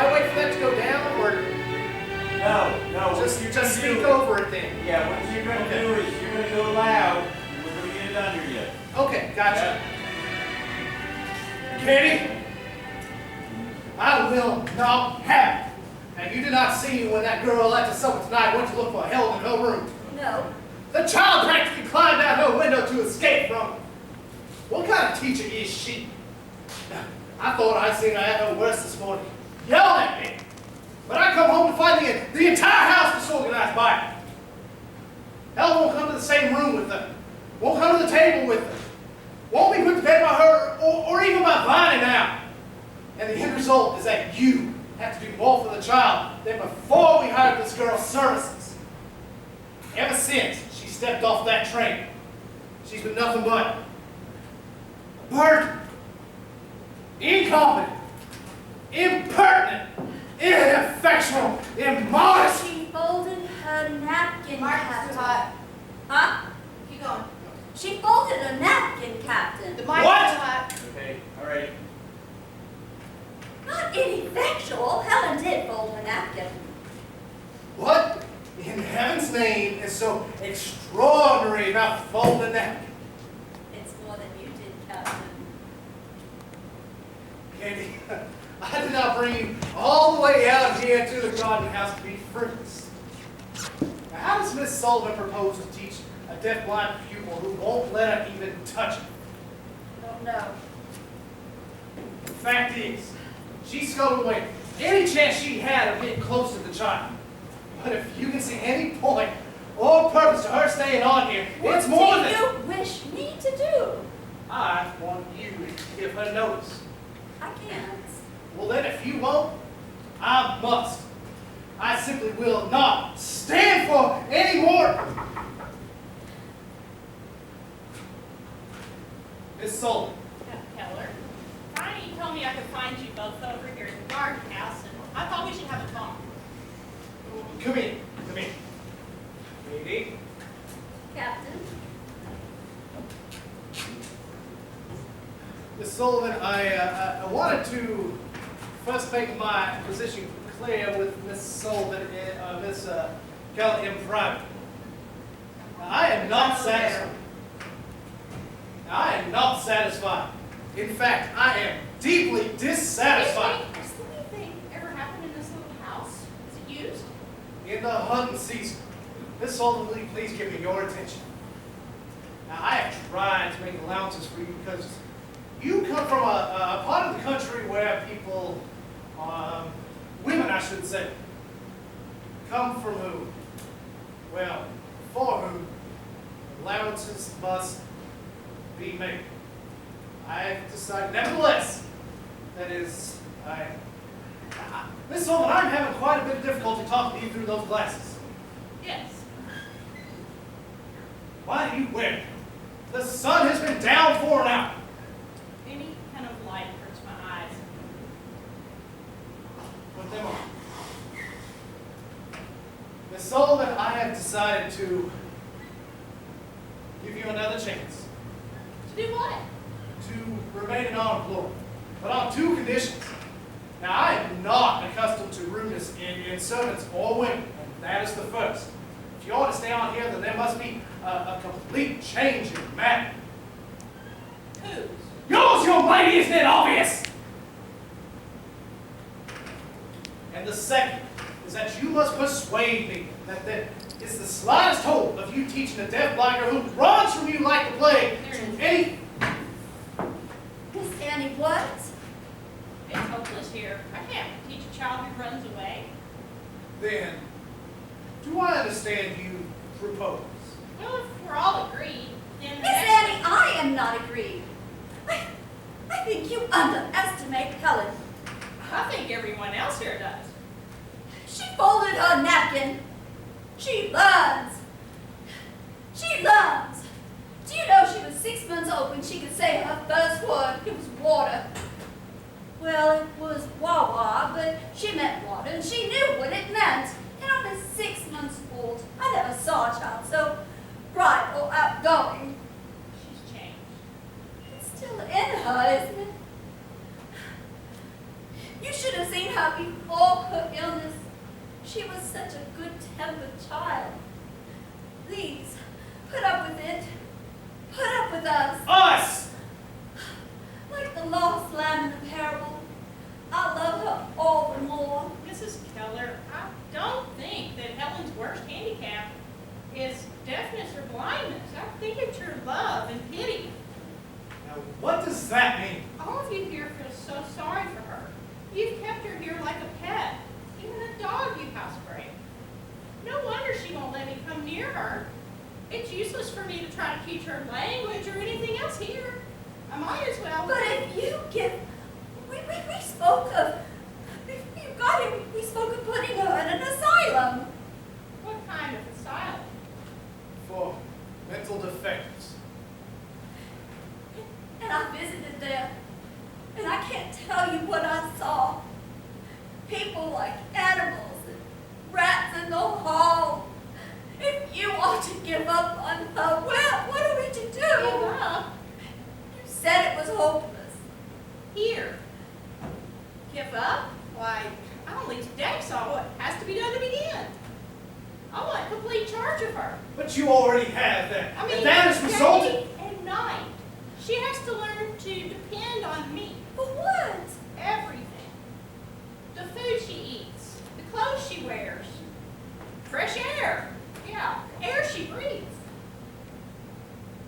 I wait for that to go down, or No. just speak over it then? Yeah, what you're going to do is you're going to go loud, and we're going to get it under you. Okay, gotcha. Katie, I will not have it. Now, you did not see when that girl at the supper tonight went to look for help in her room. No. The child practically climbed out her window to escape from her. What kind of teacher is she? I thought I'd seen her at her worst this morning, yelling at me. But I come home to find the entire house disorganized by her. Helen won't come to the same room with her. Won't come to the table with her. Won't be put to bed by her or even by Bonnie now. And the end result is that you have to do more for the child than before we hired this girl's services. Ever since she stepped off that train, she's been nothing but a burden, incompetent, impertinent, ineffectual, immodest. She folded her napkin, Mark, Captain. it's too hot. Huh? Keep going. She folded her napkin, Captain. The mic What? is too hot. Okay, all right. Not ineffectual. Helen did fold her napkin. What in heaven's name is so extraordinary about folding napkin? It's more than you did, Captain. Candy, I did not bring you all the way out here to the garden house to be fruitless. Now, how does Miss Sullivan propose to teach a deaf-blind pupil who won't let her even touch it? I don't know. The fact is, she scuttled away any chance she had of getting close to the child. But if you can see any point or purpose to her staying on here, it's more than... What do you wish me to do? I want you to give her notice. I can't. Well then, if you won't, I must. I simply will not stand for any more. Miss Sullivan, Keller, Friday told me I could find you both over here at the garden house, and I thought we should have a talk. come in, come in. Katie, Captain. Miss Sullivan, I wanted to first make my position clear with Miss Sullivan, Miss Keller in private. Now, I am not satisfied. I am not satisfied. In fact, I am deeply dissatisfied. Has anything ever happened in this little house? Is it used? In the hunting season, Miss Sullivan, will you please give me your attention? Now, I have tried to make allowances for you because you come from a part of the country where people, women I should say, come from whom, well, for whom allowances must be made. I've decided, nevertheless, that is, Miss Sullivan, I'm having quite a bit of difficulty talking to you through those glasses. Yes. Why do you wear them? The sun has been down for an hour. Any kind of light hurts my eyes. Put them on. Miss Sullivan, I have decided to give you another chance To do what? to remain an unemployed, but on two conditions. Now, I am not accustomed to rudeness in servants or women, and that is the first. If you want to stay on here, then there must be a complete change in manner. Whose? Yours, young lady, isn't it obvious? And the second is that you must persuade me that there is the slightest hope of you teaching a deaf blind girl who runs from you like the plague to any... Miss Annie, what? It's hopeless here. I can't teach a child who runs away. Then, do I understand you propose? Well, if we're all agreed, then... Miss Annie, I am not agreed. I think you underestimate Helen. I think everyone else here does. She folded her napkin. She learns. She learns. Do you know she was 6 months old when she could say her first word? It was water. Well, it was Wawa, but she meant water, and she knew what it meant. And only 6 months old. I never saw a child so bright or outgoing. She's changed. It's still in her, isn't it? You should have seen her before with us. Us! Like the lost lamb in the parable. I love her all the more. Mrs. Keller, I don't think that Helen's worst handicap is deafness or blindness. I think it's her love and pity. Now, what does that mean? All of you here feel so sorry for her. You've kept her here like a pet, even a dog you housebreak. No wonder she won't let me come near her. It's useless for me to try to teach her language or anything else here. I might as well. But if you give, we spoke of, we spoke of putting her in an asylum. What kind of asylum? For mental defectives. And I visited there, and I can't tell you what I saw. People like animals and rats in the hall. If you want to give up on her, well, what are we to do? Give up? You said it was hopeless. Here. Give up? Why, I only today saw what has to be done to begin. I want complete charge of her. But you already have that. I mean, and that has resulted. day and night. She has to learn to depend on me. For what? Everything. The food she eats, the clothes she wears, fresh air. Yeah, air she breathes.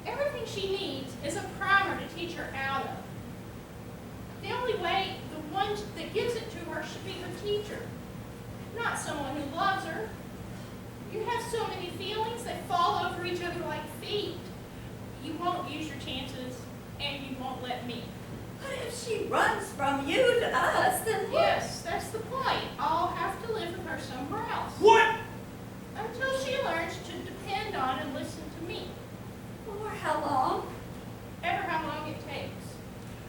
Everything she needs is a primer to teach her out of. The only way, the one that gives it to her should be her teacher, not someone who loves her. You have so many feelings that fall over each other like feet. You won't use your chances, and you won't let me. But if she runs from you to us, then what? Yes, that's the point. I'll have to live with her somewhere else. What? Until she learns to depend on and listen to me. For how long? Ever how long it takes.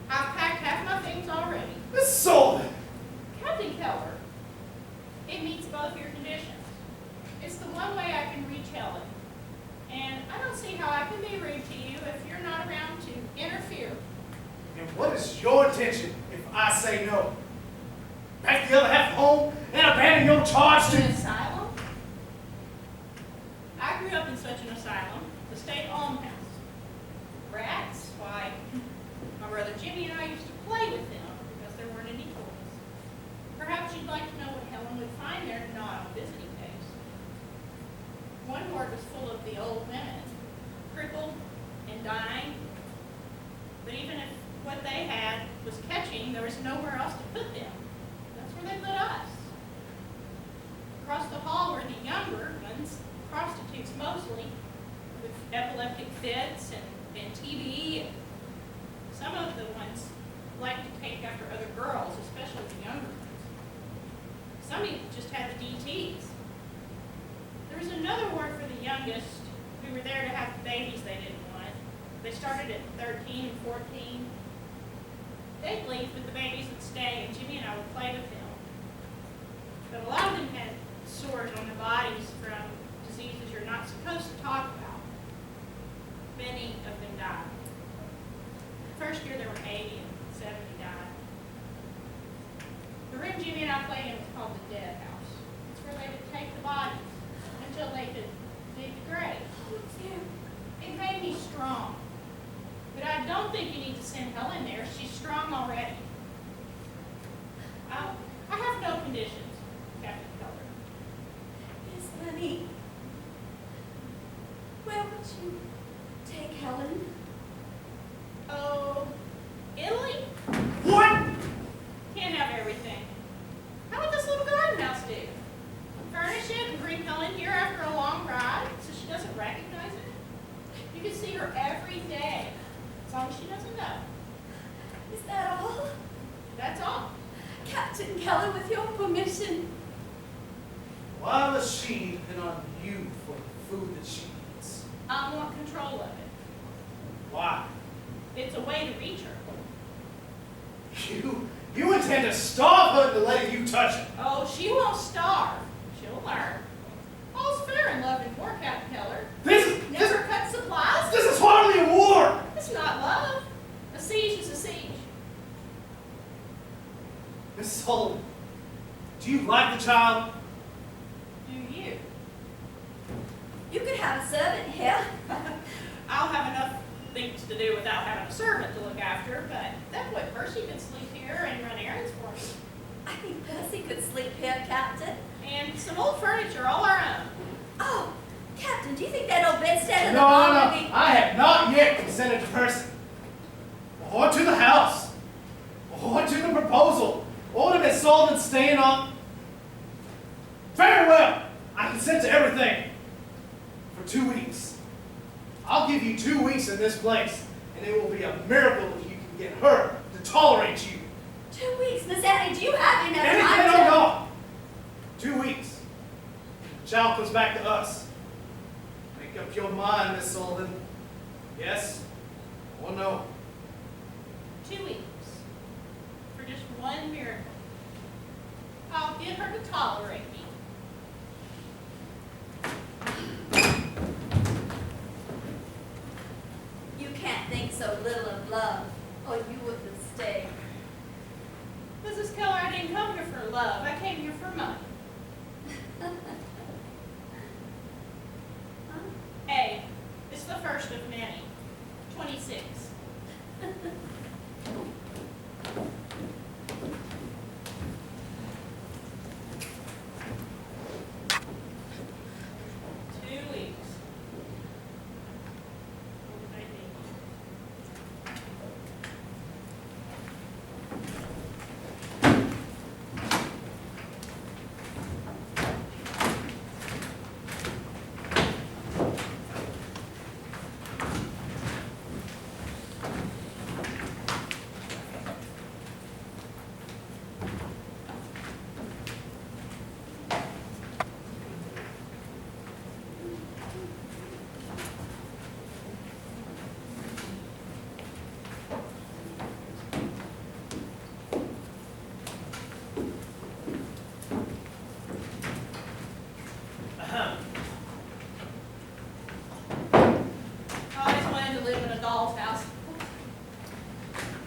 I've packed half my things already. Miss Sullivan. Captain Keller, it meets both your conditions. It's the one way I can reach Helen. And I don't see how I can be rude to you if you're not around to interfere. And what is your intention if I say no? Pack the other half home and abandon your charge An to... asylum? I grew up in such an asylum, the state almshouse. Rats? Why, my brother Jimmy and I used to play with them because there weren't any toys. Perhaps you'd like to know what Helen would find there not on visiting days. One ward was full of the old women, crippled and dying. But even if what they had was catching, there was nowhere else to put them. That's where they put us. Across the hall were the younger ones, prostitutes mostly, with epileptic fits and TB. And some of the ones liked to take after other girls, especially the younger ones. Some even just had the DTs. There was another ward for the youngest who were there to have the babies they didn't want. They started at 13 and 14. They'd leave, but the babies would stay, and Jimmy and I would play with them. But a lot of them had sores on their bodies from diseases you're not supposed to talk about. Many of them died. First year there were 80 and 70 died. The room Jimmy and I played in was called the Dead House. It's where they would take the bodies until they could dig the grave. Oh, dear. It made me strong. But I don't think you need to send Helen there. She's strong already. I have no conditions, Captain Keller. Miss Honey, where would you take Helen? Oh, Italy? What? Can't have everything. How would this little garden house do? Furnish it and bring Helen here after a long ride so she doesn't recognize it? You can see her every day, as long as she doesn't know. Is that all? That's all. Captain Keller, with your permission. Why does she depend on you for the food that she eats? I want control of it. Why? It's a way to reach her. You intend to starve her into letting you touch her. Oh, she won't starve. She'll learn. All's fair in love and war, Captain Keller. Never cut supplies. This is hardly a war! It's not love. A siege is a siege. Miss Sullivan, do you like the child? Do you? You could have a servant here. I'll have enough things to to do without having a servant to look after, but that way Percy could sleep here and run errands for me. I think Percy could sleep here, Captain. And some old furniture all our own. Oh, Captain, do you think that old bedstead in the No, barn no, would be... I have not yet consented to Percy, or to the house, or to the proposal, or to Miss Sullivan staying on. Very well, I consent to everything for 2 weeks. I'll give you 2 weeks in this place, and it will be a miracle if you can get her to tolerate you. 2 weeks, Miss Annie, do you have enough Anything time on to... God. 2 weeks. The child comes back to us. Make up your mind, Miss Sullivan. Yes or no? 2 weeks. For just one miracle. I'll get her to tolerate me. You can't think so little of love, or you wouldn't stay. Mrs. Keller, I didn't come here for love. I came here for money. A. It's the first of many. 26.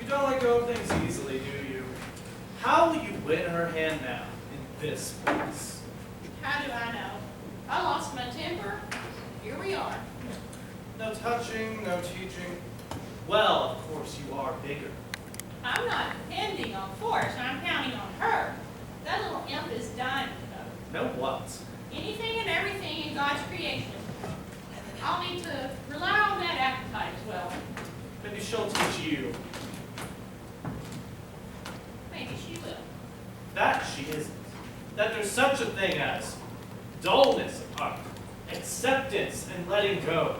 You don't let go of things easily, do you? How will you win her hand now, in this place? How do I know? I lost my temper. Here we are. No touching, no teaching. Well, of course you are bigger. I'm not depending on force. I'm counting on her. That little imp is dying to know. No what? Anything and everything in God's creation. I'll need to rely on that appetite as well. Maybe she'll teach you. Maybe she will. That she isn't. That there's such a thing as dullness of heart, acceptance and letting go.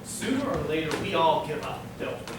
Sooner or later we all give up, don't we?